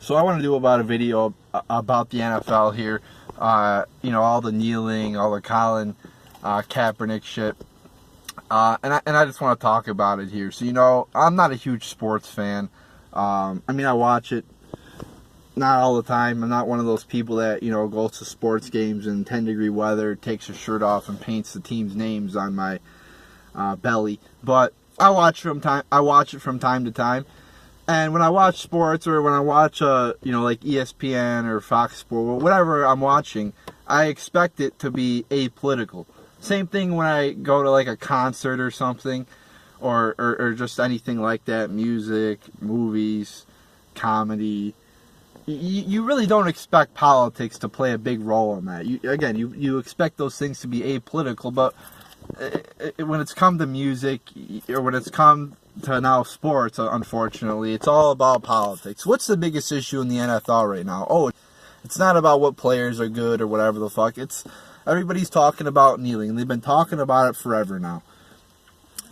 So I want to do about a video about the NFL here. All the kneeling, all the Colin Kaepernick shit. And I just want to talk about it here. So, I'm not a huge sports fan. I watch it. Not all the time. I'm not one of those people that, goes to sports games in 10-degree weather, takes his shirt off, and paints the team's names on my belly. But I watch it from time to time. And when I watch sports, or when I watch, like ESPN or Fox Sports, or whatever I'm watching, I expect it to be apolitical. Same thing when I go to like a concert or something, or just anything like that, music, movies, comedy. You really don't expect politics to play a big role in that. You expect those things to be apolitical, but when it's come to music, or when it's come to now sports, unfortunately, it's all about politics. What's the biggest issue in the NFL right now? Oh, it's not about what players are good or whatever the fuck. It's everybody's talking about kneeling. They've been talking about it forever now.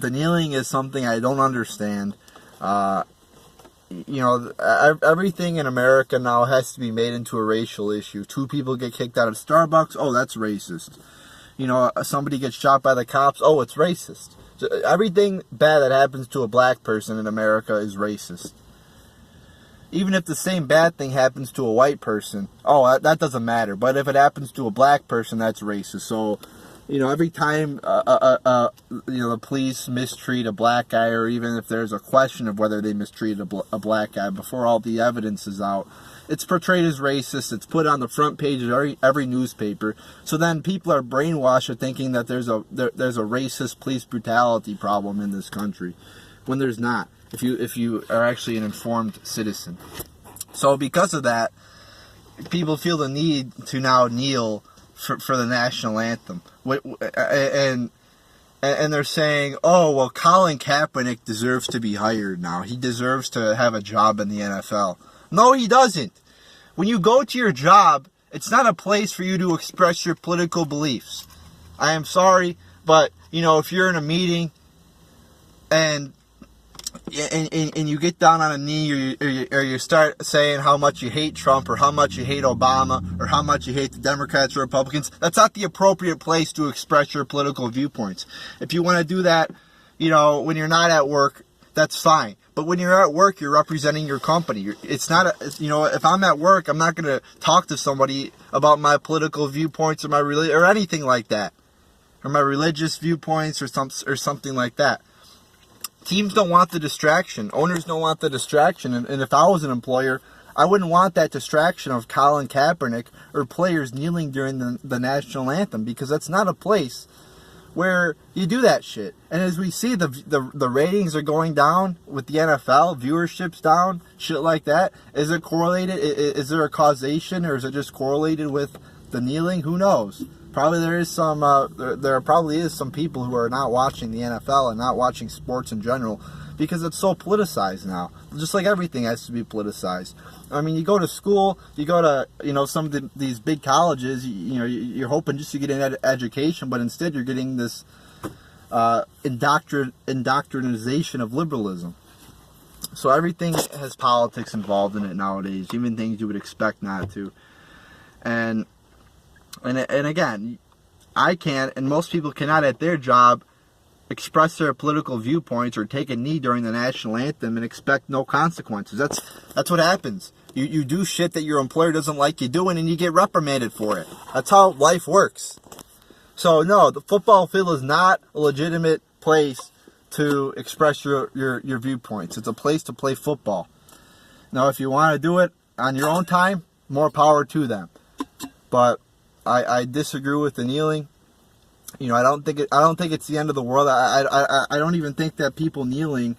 The kneeling is something I don't understand. Everything in America now has to be made into a racial issue. Two people get kicked out of Starbucks. Oh, that's racist. Somebody gets shot by the cops. Oh, it's racist. So everything bad that happens to a black person in America is racist. Even if the same bad thing happens to a white person, that doesn't matter. But if it happens to a black person, that's racist. So, every time the police mistreat a black guy, or even if there's a question of whether they mistreated a black guy before all the evidence is out, it's portrayed as racist. It's put on the front page of every newspaper. So then people are brainwashed of thinking that there's a racist police brutality problem in this country, when there's not. If you are actually an informed citizen. So because of that, people feel the need to now kneel for the national anthem. And they're saying, oh, well, Colin Kaepernick deserves to be hired now. He deserves to have a job in the NFL. No, he doesn't. When you go to your job, it's not a place for you to express your political beliefs. I am sorry, but, if you're in a meeting and you get down on a knee, or you start saying how much you hate Trump, or how much you hate Obama, or how much you hate the Democrats or Republicans, that's not the appropriate place to express your political viewpoints. If you want to do that, when you're not at work, that's fine. But when you're at work, you're representing your company. It's not, if I'm at work, I'm not going to talk to somebody about my political viewpoints or anything like that, or my religious viewpoints or something like that. Teams don't want the distraction. Owners don't want the distraction. And if I was an employer, I wouldn't want that distraction of Colin Kaepernick or players kneeling during the national anthem, because that's not a place where you do that shit. And as we see, the ratings are going down with the NFL, viewership's down, shit like that. Is it correlated? Is there a causation, or is it just correlated with the kneeling? Who knows? Probably there is some. There probably is some people who are not watching the NFL and not watching sports in general, because it's so politicized now. Just like everything has to be politicized. You go to school, you go to some of these big colleges. You're hoping just to get an education, but instead you're getting this indoctrination of liberalism. So everything has politics involved in it nowadays, even things you would expect not to. And again, I can't, and most people cannot at their job, express their political viewpoints or take a knee during the national anthem and expect no consequences. That's what happens. You do shit that your employer doesn't like you doing, and you get reprimanded for it. That's how life works. So no, the football field is not a legitimate place to express your viewpoints. It's a place to play football. Now, if you want to do it on your own time, more power to them. But I disagree with the kneeling. I don't think it's the end of the world. I don't even think that people kneeling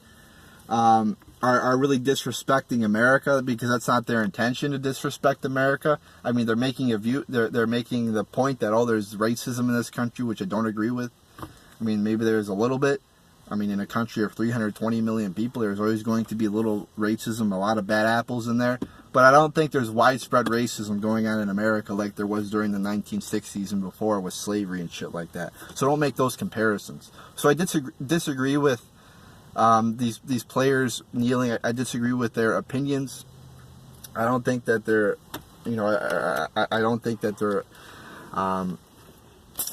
are really disrespecting America, because that's not their intention to disrespect America. They're making they're making the point that there's racism in this country, which I don't agree with. Maybe there's a little bit. In a country of 320 million people, there's always going to be a little racism, a lot of bad apples in there. But I don't think there's widespread racism going on in America like there was during the 1960s and before with slavery and shit like that. So don't make those comparisons. So I disagree with these players kneeling. I disagree with their opinions. I don't think that they're, I don't think that they're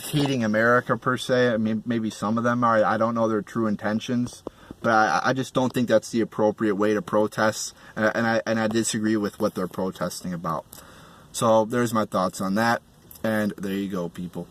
hating America per se. I mean, maybe some of them are. I don't know their true intentions, but I just don't think that's the appropriate way to protest, and I disagree with what they're protesting about. So there's my thoughts on that, and there you go, people.